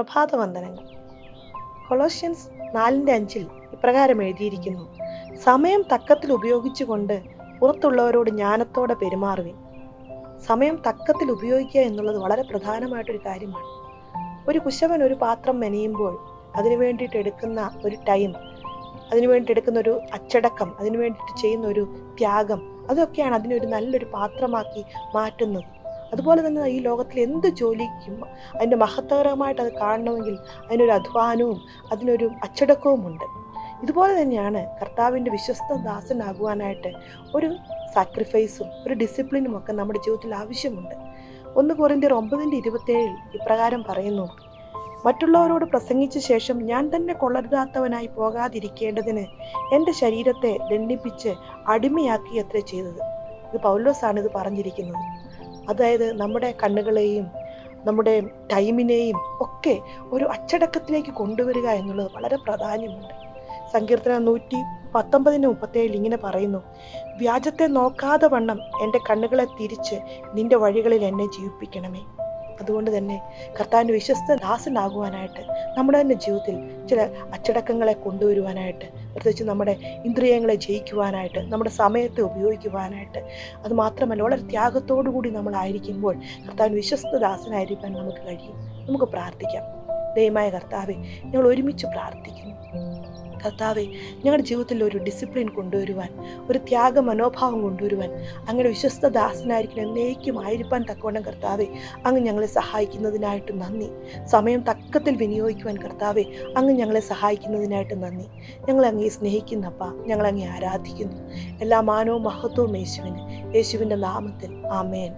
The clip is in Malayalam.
പ്രഭാതവന്ദനങ്ങൾ. കൊളോഷ്യൻസ് 4:5 ഇപ്രകാരം എഴുതിയിരിക്കുന്നു: സമയം തക്കത്തിൽ ഉപയോഗിച്ചുകൊണ്ട് പുറത്തുള്ളവരോട് ജ്ഞാനത്തോടെ പെരുമാറുവിൻ. സമയം തക്കത്തിൽ ഉപയോഗിക്കുക എന്നുള്ളത് വളരെ പ്രധാനമായിട്ടൊരു കാര്യമാണ്. ഒരു കുശവൻ ഒരു പാത്രം മെനയുമ്പോൾ അതിനു വേണ്ടിയിട്ട് എടുക്കുന്ന ഒരു ടൈം, അതിനു വേണ്ടിയിട്ട് എടുക്കുന്ന ഒരു അച്ചടക്കം, അതിനു വേണ്ടിയിട്ട് ചെയ്യുന്ന ഒരു ത്യാഗം, അതൊക്കെയാണ് അതിനെ ഒരു നല്ലൊരു പാത്രമാക്കി മാറ്റുന്നത്. അതുപോലെ തന്നെ ഈ ലോകത്തിൽ എന്ത് ജോലിക്കും അതിൻ്റെ മഹത്തരമായിട്ട് അത് കാണണമെങ്കിൽ അതിനൊരു അധ്വാനവും അതിനൊരു അച്ചടക്കവും ഉണ്ട്. ഇതുപോലെ തന്നെയാണ് കർത്താവിൻ്റെ വിശ്വസ്ത ദാസനാകുവാനായിട്ട് ഒരു സാക്രിഫൈസും ഒരു ഡിസിപ്ലിനും ഒക്കെ നമ്മുടെ ജീവിതത്തിൽ ആവശ്യമുണ്ട്. 1 കൊരിന്ത്യർ 9:27 ഇപ്രകാരം പറയുന്നു: മറ്റുള്ളവരോട് പ്രസംഗിച്ച ശേഷം ഞാൻ തന്നെ കൊള്ളരുതാത്തവനായി പോകാതിരിക്കേണ്ടതിന് എൻ്റെ ശരീരത്തെ ദണ്ഡിപ്പിച്ച് അടിമയാക്കി അത്ര ചെയ്തത്. ഇത് പൗലോസാണ് ഇത് പറഞ്ഞിരിക്കുന്നത്. അതായത് നമ്മുടെ കണ്ണുകളെയും നമ്മുടെ ടൈമിനെയും ഒക്കെ ഒരു അച്ചടക്കത്തിലേക്ക് കൊണ്ടുവരിക എന്നുള്ളത് വളരെ പ്രാധാന്യമുണ്ട്. സങ്കീർത്തനം 119:37 ഇങ്ങനെ പറയുന്നു: വ്യാജത്തെ നോക്കാതെ വണ്ണം എൻ്റെ കണ്ണുകളെ തിരിച്ച് നിന്റെ വഴികളിൽ എന്നെ ജീവിപ്പിക്കണമേ. അതുകൊണ്ട് തന്നെ കർത്താവിൻ്റെ വിശ്വസ്ത ദാസനാകുവാനായിട്ട് നമ്മുടെ തന്നെ ജീവിതത്തിൽ ചില അച്ചടക്കങ്ങളെ കൊണ്ടുവരുവാനായിട്ട്, പ്രത്യേകിച്ച് നമ്മുടെ ഇന്ദ്രിയങ്ങളെ ജയിക്കുവാനായിട്ട്, നമ്മുടെ സമയത്തെ ഉപയോഗിക്കുവാനായിട്ട്, അതുമാത്രമല്ല വളരെ ത്യാഗത്തോടു കൂടി നമ്മളായിരിക്കുമ്പോൾ കർത്താവിൻ്റെ വിശ്വസ്ത ദാസനായിരിക്കാൻ നമുക്ക് കഴിയും. നമുക്ക് പ്രാർത്ഥിക്കാം. ദൈവമായ കർത്താവെ, ഞങ്ങൾ ഒരുമിച്ച് പ്രാർത്ഥിക്കുന്നു. കർത്താവെ, ഞങ്ങളുടെ ജീവിതത്തിൽ ഒരു ഡിസിപ്ലിൻ കൊണ്ടുവരുവാൻ, ഒരു ത്യാഗ മനോഭാവം കൊണ്ടുവരുവാൻ, അങ്ങനെ വിശ്വസ്ത ദാസനായിരിക്കണം എന്നേക്കും ആയിരിക്കാൻ തക്കവണ്ണം കർത്താവെ അങ്ങ് ഞങ്ങളെ സഹായിക്കുന്നതിനായിട്ട് നന്ദി. സമയം തക്കത്തിൽ വിനിയോഗിക്കുവാൻ കർത്താവെ അങ്ങ് ഞങ്ങളെ സഹായിക്കുന്നതിനായിട്ട് നന്ദി. ഞങ്ങളങ്ങേ സ്നേഹിക്കുന്നപ്പ, ഞങ്ങളങ്ങേ ആരാധിക്കുന്നു. എല്ലാ മാനവും മഹത്വവും യേശുവിന്, യേശുവിൻ്റെ നാമത്തിൽ. ആമേൻ.